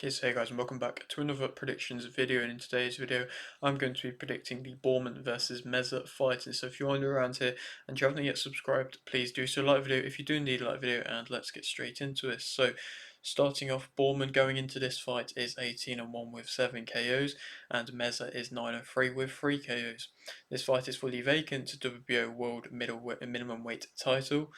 Okay, so hey guys, and welcome back to another predictions video. And in today's video, I'm going to be predicting the Bormann versus Meza fight. And so if you're new around here and you haven't yet subscribed, please do so. Like the video if you do need a like video, and let's get straight into this. So, starting off, Bormann going into this fight is 18-1 with 7 KOs, and Meza is 9-3 with 3 KOs. This fight is for the vacant WBO World Minimum Weight title.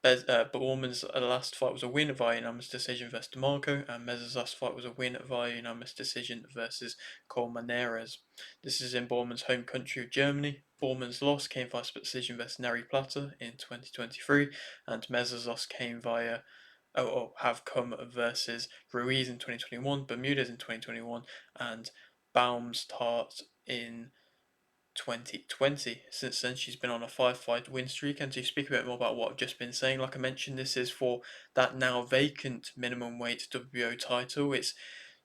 Bormann's last fight was a win via unanimous decision versus DeMarco, and Meza's last fight was a win via unanimous decision versus Colmenares. This is in Bormann's home country of Germany. Bormann's loss came via split decision versus Neri Plata in 2023, and Meza's loss came via have come versus Ruiz in 2021, Bermudez in 2021, and Baumstark in 2020. Since then, she's been on a 5-fight win streak. And to speak a bit more about what I've just been saying, like I mentioned, this is for that now vacant minimum weight WBO title. It's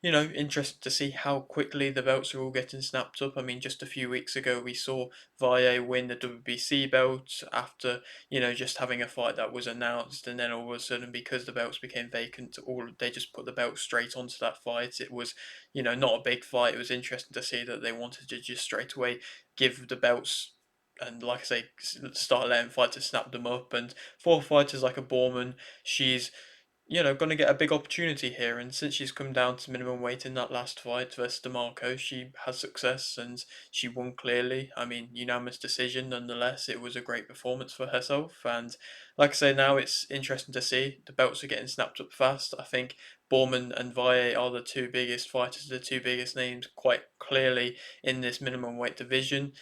interesting to see how quickly the belts are all getting snapped up. I mean, just a few weeks ago, we saw Valle win the WBC belt after, just having a fight that was announced, and then all of a sudden, because the belts became vacant, all they just put the belt straight onto that fight. It was, not a big fight. It was interesting to see that they wanted to just straight away give the belts and, like I say, start letting fighters snap them up. And for fighters like a Bormann, she's going to get a big opportunity here. And since she's come down to minimum weight in that last fight versus DeMarco, she has success and she won clearly. I mean, unanimous decision nonetheless. It was a great performance for herself. And like I say, now it's interesting to see the belts are getting snapped up fast. I think Bormann and Valle are the two biggest fighters, the two biggest names quite clearly in this minimum weight division.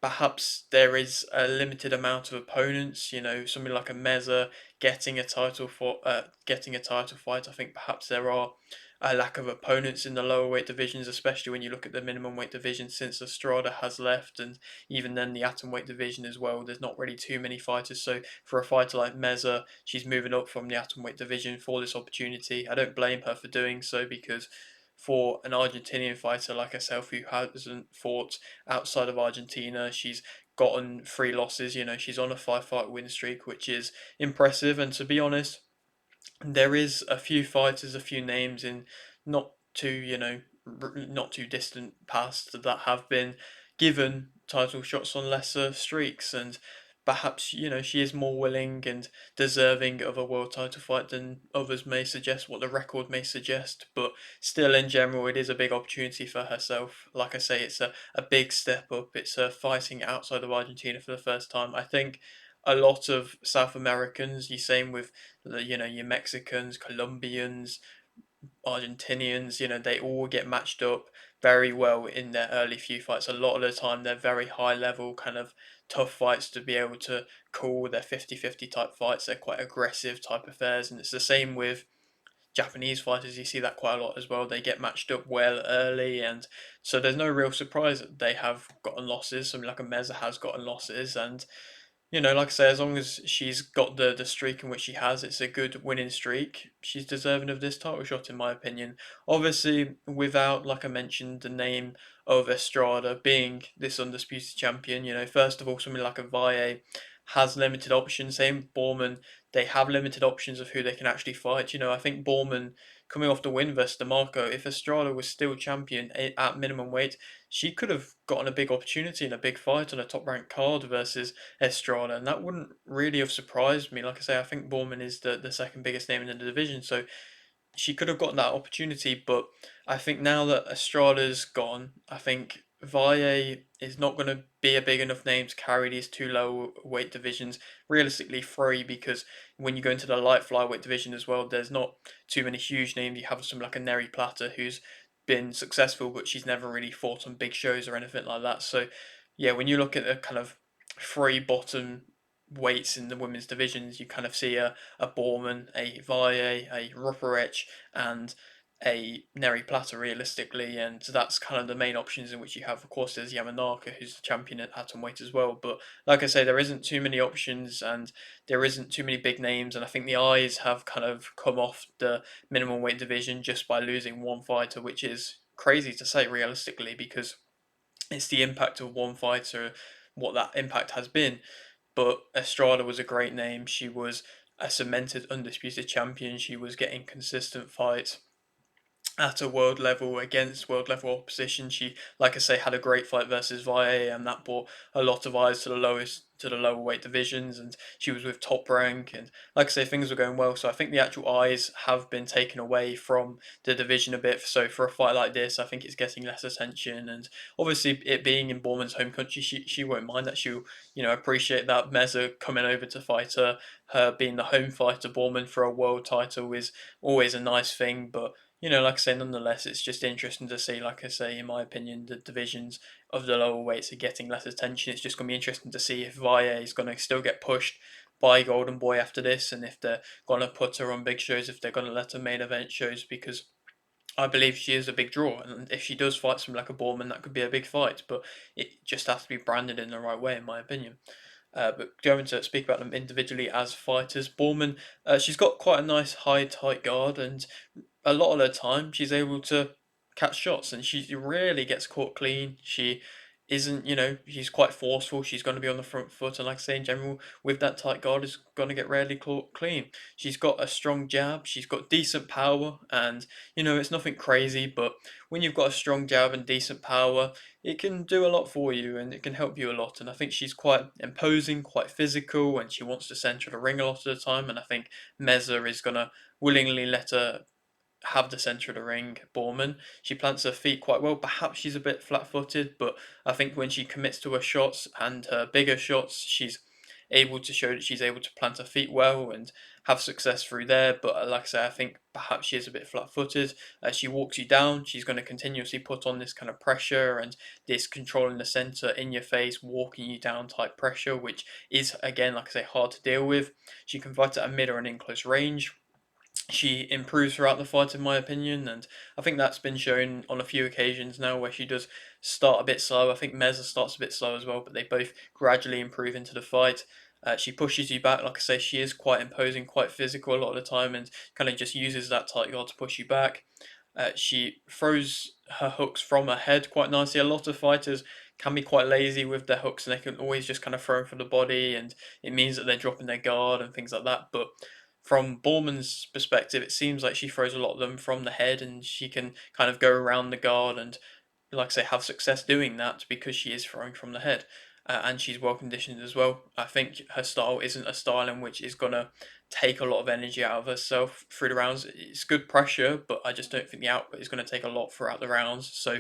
Perhaps there is a limited amount of opponents. Something like a Meza getting a title fight. I think perhaps there are a lack of opponents in the lower weight divisions, especially when you look at the minimum weight division since Estrada has left, and even then the atom weight division as well. There's not really too many fighters. So for a fighter like Meza, she's moving up from the atom weight division for this opportunity. I don't blame her for doing so, because for an Argentinian fighter like herself who hasn't fought outside of Argentina, she's gotten 3 losses. She's on a 5-fight win streak, which is impressive. And to be honest, there is a few fighters, a few names in not too, not too distant past that have been given title shots on lesser streaks, and perhaps she is more willing and deserving of a world title fight than others may suggest, what the record may suggest. But still, in general, it is a big opportunity for herself. Like I say, it's a big step up. It's fighting outside of Argentina for the first time. I think a lot of South Americans, you same with your Mexicans, Colombians, Argentinians, they all get matched up very well in their early few fights. A lot of the time, they're very high level, kind of tough fights to be able to call. They're 50-50 type fights. They're quite aggressive type affairs. And it's the same with Japanese fighters. You see that quite a lot as well. They get matched up well early. And so there's no real surprise that they have gotten losses. Something like a Meza has gotten losses. And like I say, as long as she's got the streak in which she has, it's a good winning streak. She's deserving of this title shot, in my opinion. Obviously, without, like I mentioned, the name of Estrada being this undisputed champion, first of all, something like a Valle has limited options. Same Bormann, they have limited options of who they can actually fight. I think Bormann, coming off the win versus DeMarco, if Estrada was still champion at minimum weight, she could have gotten a big opportunity in a big fight on a top ranked card versus Estrada, and that wouldn't really have surprised me. Like I say, I think Bormann is the second biggest name in the division, so she could have gotten that opportunity. But I think now that Estrada's gone, I think Valle is not going to be a big enough name to carry these two low weight divisions. Realistically, three, because when you go into the light flyweight division as well, there's not too many huge names. You have someone like a Neri Plata who's been successful, but she's never really fought on big shows or anything like that. So, yeah, when you look at the kind of three bottom weights in the women's divisions, you kind of see a Bormann, a Valle, a Ruperich, and a Neri Plata realistically, and that's kind of the main options in which you have. Of course, there's Yamanaka, who's the champion at atomweight as well. But like I say, there isn't too many options, and there isn't too many big names. And I think the eyes have kind of come off the minimum weight division just by losing one fighter, which is crazy to say realistically, because it's the impact of one fighter, what that impact has been. But Estrada was a great name. She was a cemented, undisputed champion. She was getting consistent fights. at a world level against world level opposition. She, like I say, had a great fight versus Valle, and that brought a lot of eyes to the lower weight divisions. And she was with Top Rank, and like I say, things were going well. So I think the actual eyes have been taken away from the division a bit. So for a fight like this, I think it's getting less attention. And obviously, it being in Bormann's home country, she won't mind that. She'll appreciate that Meza coming over to fight her. Her being the home fighter, Bormann for a world title is always a nice thing, but like I say, nonetheless, it's just interesting to see. Like I say, in my opinion, the divisions of the lower weights are getting less attention. It's just going to be interesting to see if Valle is going to still get pushed by Golden Boy after this, and if they're going to put her on big shows, if they're going to let her main event shows, because I believe she is a big draw, and if she does fight something like a Borman, that could be a big fight. But it just has to be branded in the right way, in my opinion. But going to speak about them individually as fighters, Borman, she's got quite a nice high tight guard, and a lot of the time she's able to catch shots, and she rarely gets caught clean. She isn't, she's quite forceful. She's going to be on the front foot, and like I say, in general, with that tight guard, is going to get rarely caught clean. She's got a strong jab. She's got decent power, and it's nothing crazy. But when you've got a strong jab and decent power, it can do a lot for you, and it can help you a lot. And I think she's quite imposing, quite physical, and she wants to center the ring a lot of the time. And I think Meza is gonna willingly let her have the centre of the ring, Borman. She plants her feet quite well. Perhaps she's a bit flat footed, but I think when she commits to her shots and her bigger shots, she's able to show that she's able to plant her feet well and have success through there. But like I say, I think perhaps she is a bit flat footed. She walks you down. She's going to continuously put on this kind of pressure and this controlling the centre in your face, walking you down type pressure, which is, again, like I say, hard to deal with. She can fight at a mid or an in close range. She improves throughout the fight, in my opinion, and I think that's been shown on a few occasions now where she does start a bit slow. I think Meza starts a bit slow as well, but they both gradually improve into the fight. She pushes you back, like I say, she is quite imposing, quite physical a lot of the time, and kind of just uses that tight guard to push you back. She throws her hooks from her head quite nicely. A lot of fighters can be quite lazy with their hooks, and they can always just kind of throw them for the body, and it means that they're dropping their guard and things like that. But from Borman's perspective, it seems like she throws a lot of them from the head, and she can kind of go around the guard and, like I say, have success doing that because she is throwing from the head. And she's well conditioned as well. I think her style isn't a style in which is gonna take a lot of energy out of herself through the rounds. It's good pressure, but I just don't think the output is going to take a lot throughout the rounds. So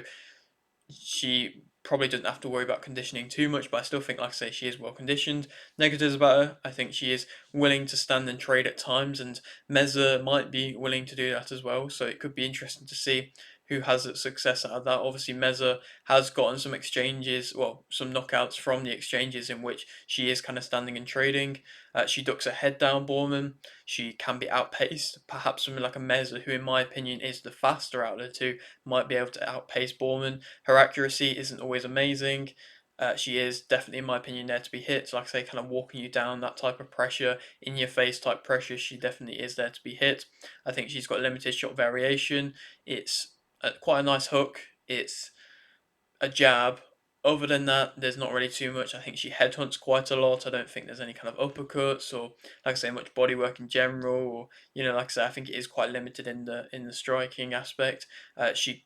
she probably doesn't have to worry about conditioning too much, but I still think, like I say, she is well conditioned. Negatives about her, I think she is willing to stand and trade at times, and Meza might be willing to do that as well. So it could be interesting to see who has success out of that. Obviously, Meza has gotten some exchanges, well, some knockouts from the exchanges in which she is kind of standing and trading. She ducks her head down, Borman. She can be outpaced. Perhaps something like a Meza, who in my opinion is the faster out of the two, might be able to outpace Borman. Her accuracy isn't always amazing. She is definitely, in my opinion, there to be hit. So like I say, kind of walking you down, that type of pressure, in your face type pressure, she definitely is there to be hit. I think she's got limited shot variation. It's quite a nice hook. It's a jab. Other than that, there's not really too much. I think she headhunts quite a lot. I don't think there's any kind of uppercuts or, like I say, much body work in general. Or like I say, I think it is quite limited in the striking aspect. She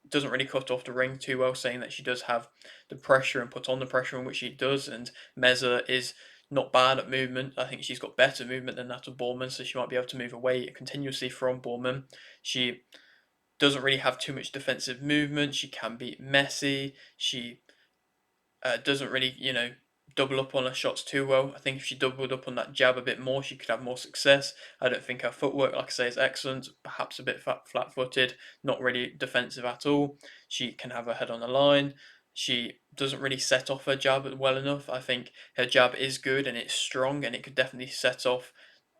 doesn't really cut off the ring too well, saying that she does have the pressure and put on the pressure in which she does. And Meza is not bad at movement. I think she's got better movement than that of Borman, so she might be able to move away continuously from Borman. She doesn't really have too much defensive movement. She can be messy. She doesn't really, double up on her shots too well. I think if she doubled up on that jab a bit more, she could have more success. I don't think her footwork, like I say, is excellent. Perhaps a bit flat-footed, not really defensive at all. She can have her head on the line. She doesn't really set off her jab well enough. I think her jab is good and it's strong, and it could definitely set off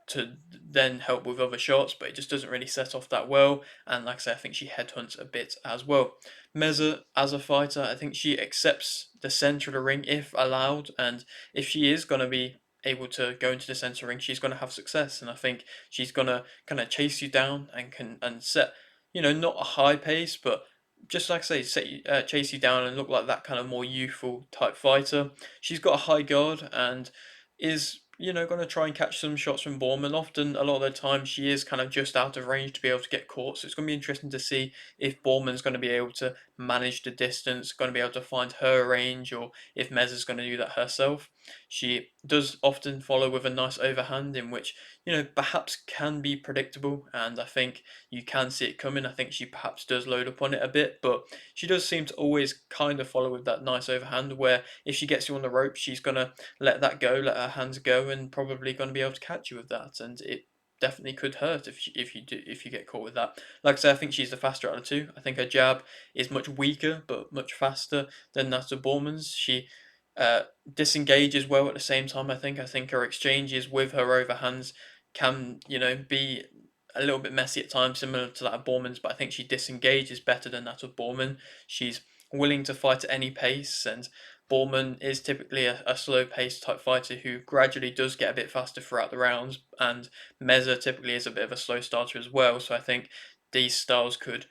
to then help with other shots, but it just doesn't really set off that well. And like I say, I think she headhunts a bit as well. Meza, as a fighter, I think she accepts the centre of the ring if allowed, and if she is going to be able to go into the centre ring, she's going to have success. And I think she's going to kind of chase you down and set, not a high pace, but just like I say, chase you down and look like that kind of more youthful type fighter. She's got a high guard and is going to try and catch some shots from Bormann. Often, a lot of the time, she is kind of just out of range to be able to get caught. So it's going to be interesting to see if Bormann's going to be able to manage the distance, going to be able to find her range, or if Meza's going to do that herself. She does often follow with a nice overhand, in which, perhaps can be predictable. And I think you can see it coming. I think she perhaps does load up on it a bit, but she does seem to always kind of follow with that nice overhand where if she gets you on the rope, she's going to let that go, let her hands go, and probably going to be able to catch you with that. And it definitely could hurt if you get caught with that. Like I say, I think she's the faster out of the two. I think her jab is much weaker but much faster than that of Bormann's. She uh, disengages well at the same time. I think her exchanges with her overhands can be a little bit messy at times, similar to that of Bormann's. But I think she disengages better than that of Bormann. She's willing to fight at any pace, and Bormann is typically a slow paced type fighter who gradually does get a bit faster throughout the rounds, and Meza typically is a bit of a slow starter as well. So I think these styles could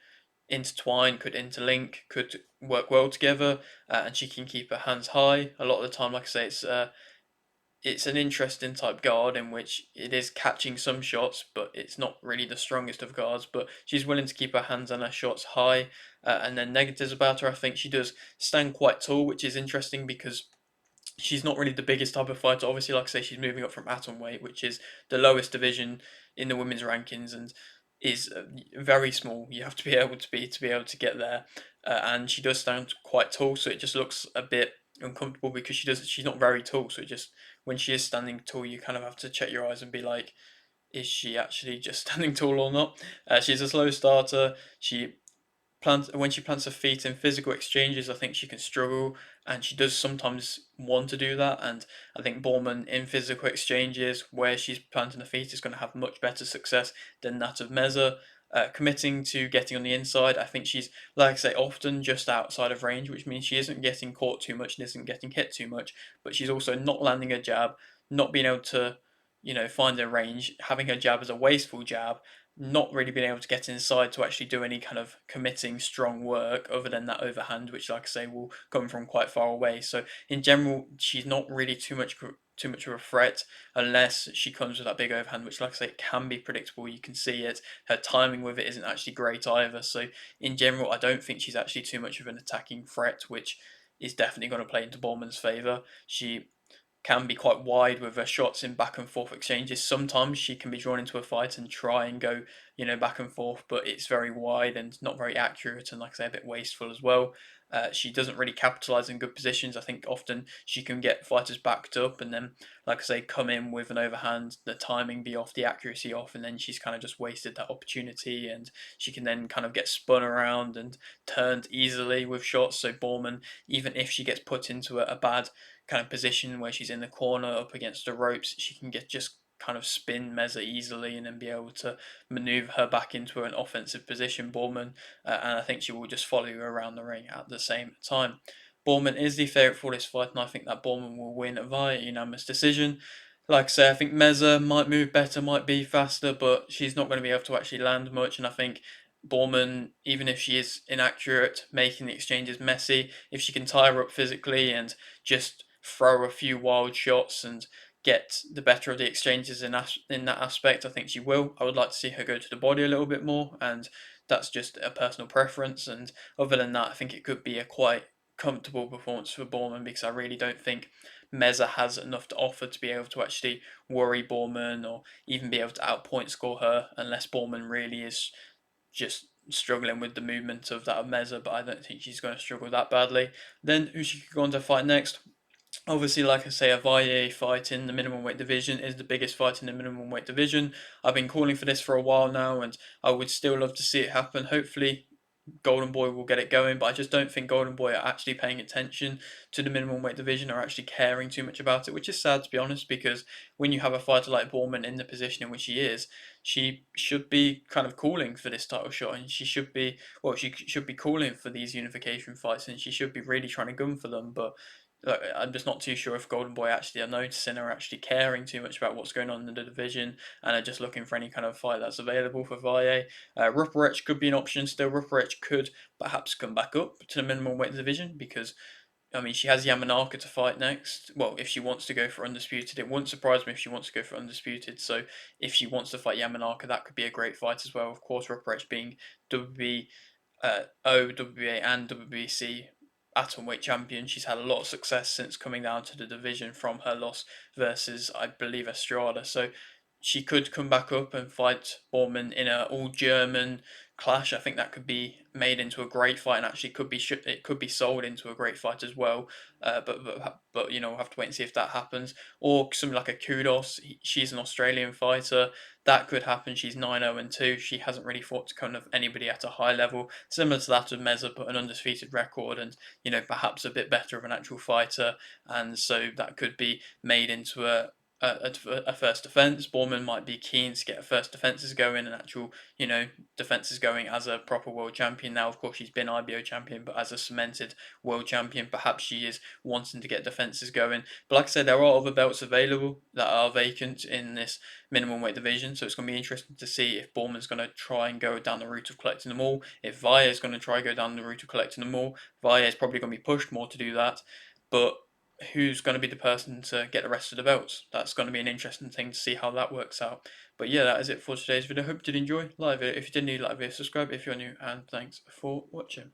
intertwine, could interlink, could work well together, and she can keep her hands high. A lot of the time, like I say, it's an interesting type guard in which it is catching some shots, but it's not really the strongest of guards. But she's willing to keep her hands and her shots high. And then negatives about her, I think she does stand quite tall, which is interesting because she's not really the biggest type of fighter. Obviously, like I say, she's moving up from atom weight, which is the lowest division in the women's rankings, and is very small. You have to be able to get there, and she does stand quite tall, so it just looks a bit uncomfortable because she's not very tall. So it just when she is standing tall, you kind of have to check your eyes and be like, is she actually just standing tall or not? She's a slow starter. When she plants her feet in physical exchanges, I think she can struggle, and she does sometimes want to do that. And I think Bormann in physical exchanges, where she's planting her feet, is going to have much better success than that of Meza. Committing to getting on the inside, I think she's, like I say, often just outside of range, which means she isn't getting caught too much and isn't getting hit too much. But she's also not landing a jab, not being able to, find her range, having her jab as a wasteful jab, not really being able to get inside to actually do any kind of committing strong work other than that overhand, which, like I say, will come from quite far away. So in general, she's not really too much of a threat unless she comes with that big overhand, which, like I say, can be predictable. You can see it. Her timing with it isn't actually great either. So in general, I don't think she's actually too much of an attacking threat, which is definitely going to play into Bormann's favour. She can be quite wide with her shots in back and forth exchanges. Sometimes she can be drawn into a fight and try and go, back and forth, but it's very wide and not very accurate, and like I say, a bit wasteful as well. She doesn't really capitalize in good positions. I think often she can get fighters backed up and then, like I say, come in with an overhand, the timing be off, the accuracy off, and then she's kind of just wasted that opportunity. And she can then kind of get spun around and turned easily with shots. So Bormann, even if she gets put into a bad kind of position where she's in the corner up against the ropes, she can get just kind of spin Meza easily and then be able to maneuver her back into an offensive position, Bormann, and I think she will just follow you around the ring at the same time. Bormann is the favourite for this fight, and I think that Bormann will win via unanimous decision. Like I say, I think Meza might move better, might be faster, but she's not going to be able to actually land much, and I think Bormann, even if she is inaccurate, making the exchanges messy, if she can tie her up physically and just throw a few wild shots and get the better of the exchanges in that aspect, I think she will. I would like to see her go to the body a little bit more, and that's just a personal preference. And other than that, I think it could be a quite comfortable performance for Bormann because I really don't think Meza has enough to offer to be able to actually worry Bormann or even be able to outpoint score her unless Bormann really is just struggling with the movement of that of Meza, but I don't think she's going to struggle that badly. Then who she could go on to fight next? Obviously, like I say, a Valle fight in the minimum weight division is the biggest fight in the minimum weight division. I've been calling for this for a while now, and I would still love to see it happen. Hopefully, Golden Boy will get it going, but I just don't think Golden Boy are actually paying attention to the minimum weight division or actually caring too much about it, which is sad to be honest, because when you have a fighter like Bormann in the position in which he is, she should be kind of calling for this title shot, and she should be calling for these unification fights, and she should be really trying to gun for them, but like, I'm just not too sure if Golden Boy actually are noticing or actually caring too much about what's going on in the division and are just looking for any kind of fight that's available for Valle. Ruperech could be an option still. Ruperech could perhaps come back up to the minimum weight division because I mean, she has Yamanaka to fight next. Well, if she wants to go for undisputed, it wouldn't surprise me if she wants to go for undisputed. So if she wants to fight Yamanaka, that could be a great fight as well. Of course, Ruprecht being WB, OWBA and WBC atomweight champion. She's had a lot of success since coming down to the division from her loss versus, I believe, Estrada. So she could come back up and fight Bormann in a all German clash. I think that could be made into a great fight, and actually could be it could be sold into a great fight as well. But you know, we'll have to wait and see if that happens. Or something like a Kudos. She's an Australian fighter. That could happen. She's 9-0-2. She hasn't really fought to kind of anybody at a high level, similar to that of Meza, but an undefeated record, and you know, perhaps a bit better of an actual fighter. And so that could be made into a first defense. Bormann might be keen to get first defenses going and actual, you know, defenses going as a proper world champion. Now, of course, she's been IBO champion, but as a cemented world champion, perhaps she is wanting to get defenses going. But like I said, there are other belts available that are vacant in this minimum weight division, so it's going to be interesting to see if Bormann's going to try and go down the route of collecting them all. If Vaya is going to try and go down the route of collecting them all, Vaya is probably going to be pushed more to do that. But who's going to be the person to get the rest of the belts? That's going to be an interesting thing to see how that works out. But yeah, that is it for today's video. Hope you did enjoy. Like it if you did, leave like a video, subscribe if you're new, and thanks for watching.